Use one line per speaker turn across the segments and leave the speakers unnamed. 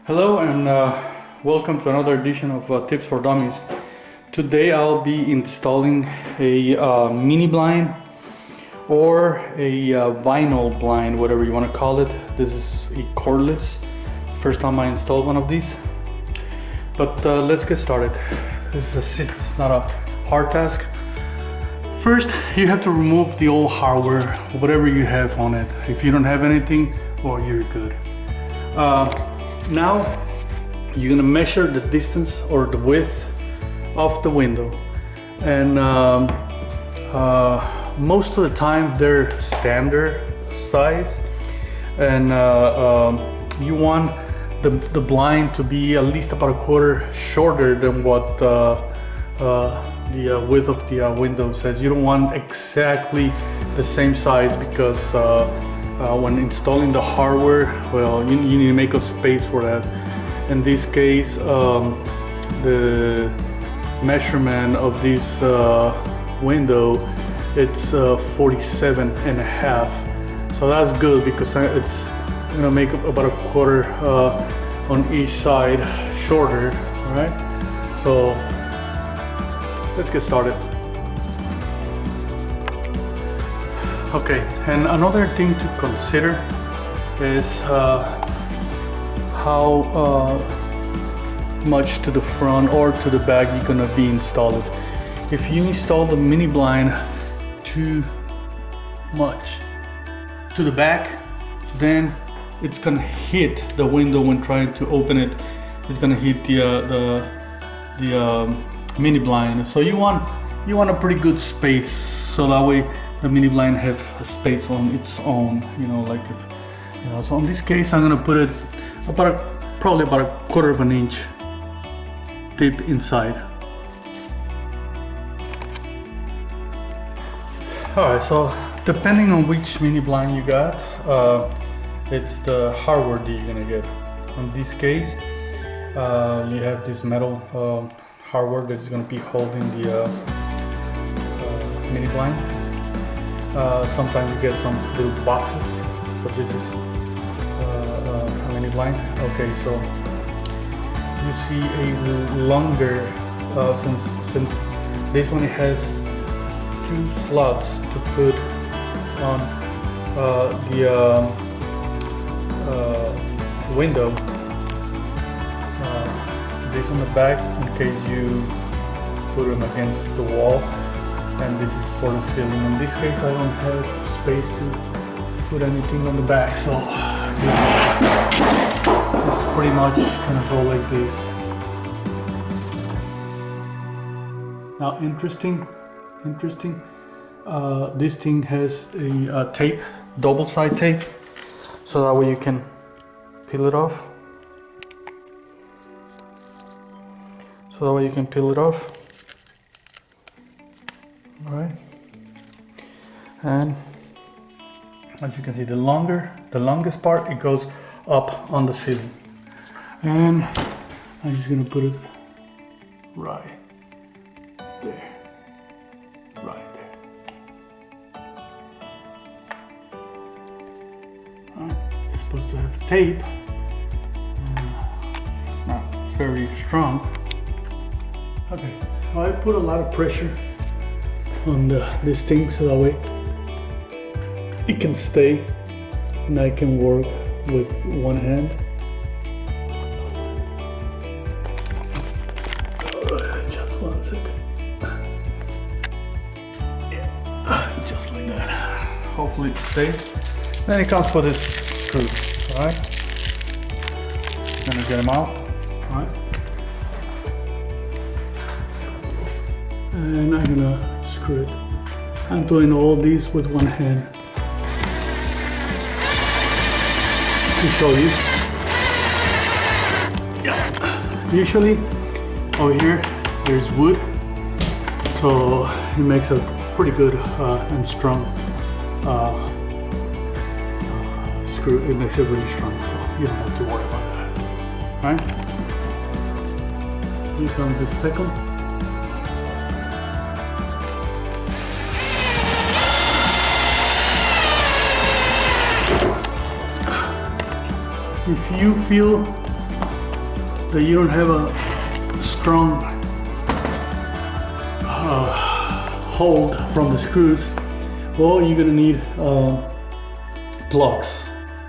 Hello and welcome to another edition of Tips for Dummies. Today I'll be installing a mini blind or a vinyl blind, whatever you want to call it. This is a cordless. First time I installed one of these. But let's get started. It's not a hard task. First, you have to remove the old hardware, whatever you have on it. If you don't have anything, well, you're good. Now you're gonna measure the distance or the width of the window, and most of the time they're standard size, and you want the blind to be at least about a quarter shorter than what the width of the window says. You don't want exactly the same size because when installing the hardware, well, you need to make a space for that. In this case, the measurement of this window, it's 47 and a half. So that's good because it's gonna make about a quarter on each side shorter, all right? So let's get started. Okay, and another thing to consider is how much to the front or to the back you're gonna be installed. If you install the mini blind too much to the back, then it's gonna hit the window when trying to open it. It's gonna hit the mini blind. So you want a pretty good space, so that way the mini blind have a space on its own, like if, so in this case I'm gonna put it probably about a quarter of an inch deep inside. Alright, so depending on which mini blind you got, it's the hardware that you're gonna get. In this case, you have this metal hardware that is gonna be holding the mini blind. Sometimes you get some little boxes, but this is a mini blind. Okay, so you see a longer, since this one has two slots to put on the window. This on the back in case you put them against the wall, and this is for the ceiling. In this case I don't have space to put anything on the back, so this is pretty much gonna go like this. Now interesting, this thing has a tape, double side tape, so that way you can peel it off. All right, and as you can see, the longest part, it goes up on the ceiling, and I'm just gonna put it right there. All right, it's supposed to have tape, and it's not very strong. Okay, so I put a lot of pressure on this thing so that way it can stay and I can work with one hand. Just 1 second. Yeah, just like that. Hopefully it stays. Then it comes with this screw, alright? Gonna get them out, alright? And I'm gonna screw it. I'm doing all these with one hand to show you. Yeah. Usually over here there's wood, so it makes a pretty good and strong screw. It makes it really strong, so you don't have to worry about that. All right. Here comes the second. If you feel that you don't have a strong hold from the screws, well, you're gonna need plugs,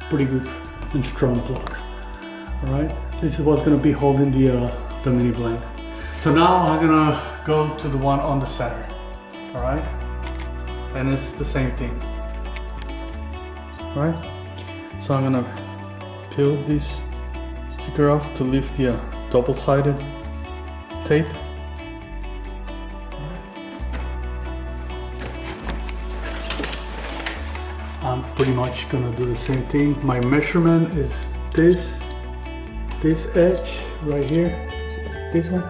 pretty good and strong plugs. All right, this is what's gonna be holding the mini blind. So now I'm gonna go to the one on the center. All right, and it's the same thing. All right, so I'm gonna peel this sticker off to lift the double-sided tape. I'm pretty much gonna do the same thing. My measurement is this edge right here, this one.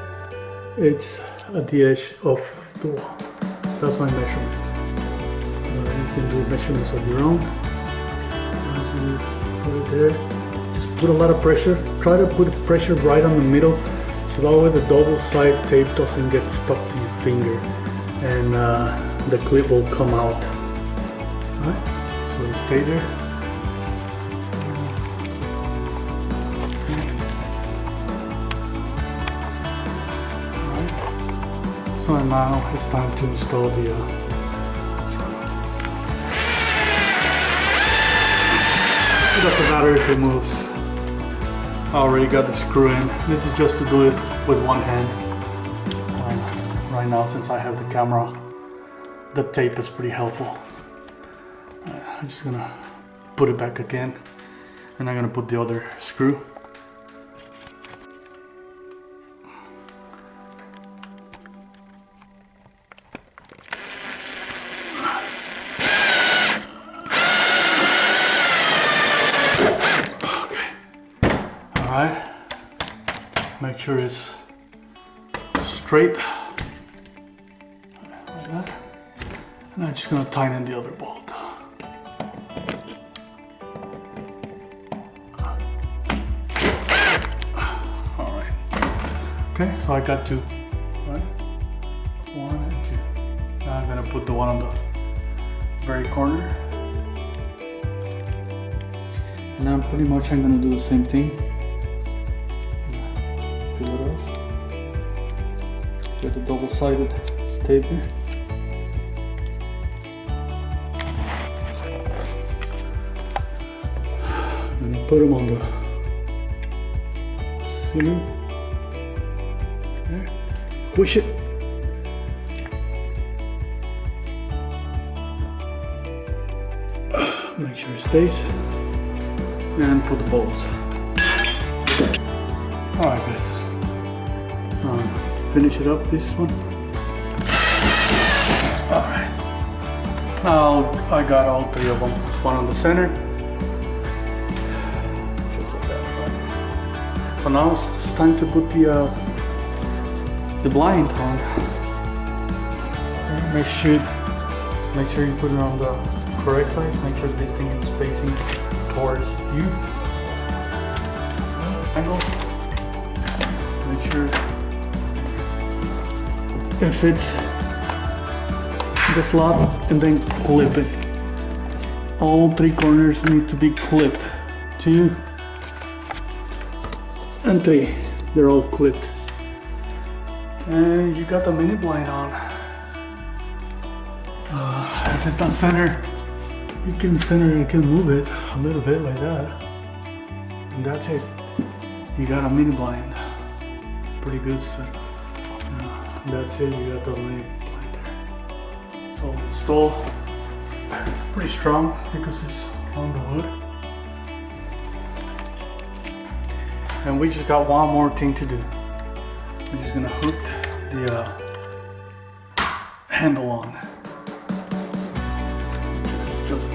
It's at the edge of the wall. That's my measurement. You can do measurements of your own. As you put it there, just put a lot of pressure. Try to put pressure right on the middle, so that way the double side tape doesn't get stuck to your finger, and the clip will come out. All right. So it stays there. Alright. So now it's time to install the screw. It doesn't matter if it moves. I already got the screw in. This is just to do it with one hand. Right now, since I have the camera, the tape is pretty helpful. I'm just gonna put it back again, and I'm gonna put the other screw. Okay. All right. Make sure it's straight like that, and I'm just gonna tighten the other bolt. Okay, so I got two, right? 1 and 2. Now I'm gonna put the one on the very corner. And now pretty much I'm gonna do the same thing. Peel it off. Get the double-sided tape here. And put them on the ceiling. There. Push it. Make sure it stays. And put the bolts. Alright guys. So finish it up, this one. Alright. Now I got all 3 of them. One on the center. Just like that. Right? So now it's time to put the blind on. Okay, make sure you put it on the correct side. Make sure this thing is facing towards you. Angle. Make sure it fits the slot, and then clip it. All 3 corners need to be clipped. 2 and 3. They're all clipped. And you got the mini blind on. If it's not center, you can move it a little bit like that, and that's it. You got a mini blind. Pretty good set. That's it. You got the mini blind there. So install. Pretty strong because it's on the wood. And we just got one more thing to do. We're just gonna hook the handle on. Just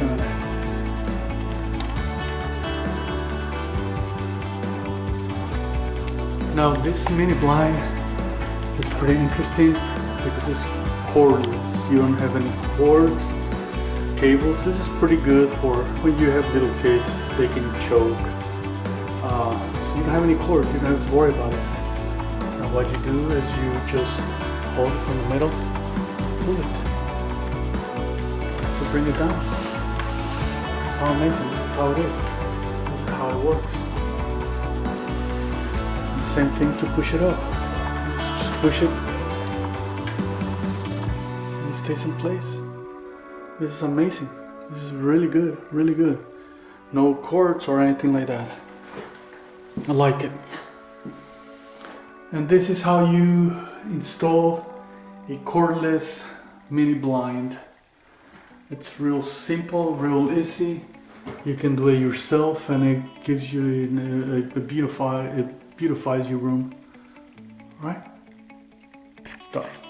now this mini blind is pretty interesting because it's cordless. You don't have any cords, cables. This is pretty good for when you have little kids. They can choke. So you don't have any cords. You don't have to worry about it. And what you do is you just hold it from the middle, pull it to bring it down. This is how amazing. This is how it is. This is how it works. Same thing to push it up. Just push it and it stays in place. This is amazing. This is really good, really good. No cords or anything like that. I like it. And this is how you install a cordless mini blind. It's real simple, real easy. You can do it yourself, and it gives you it beautifies your room. Right? Done.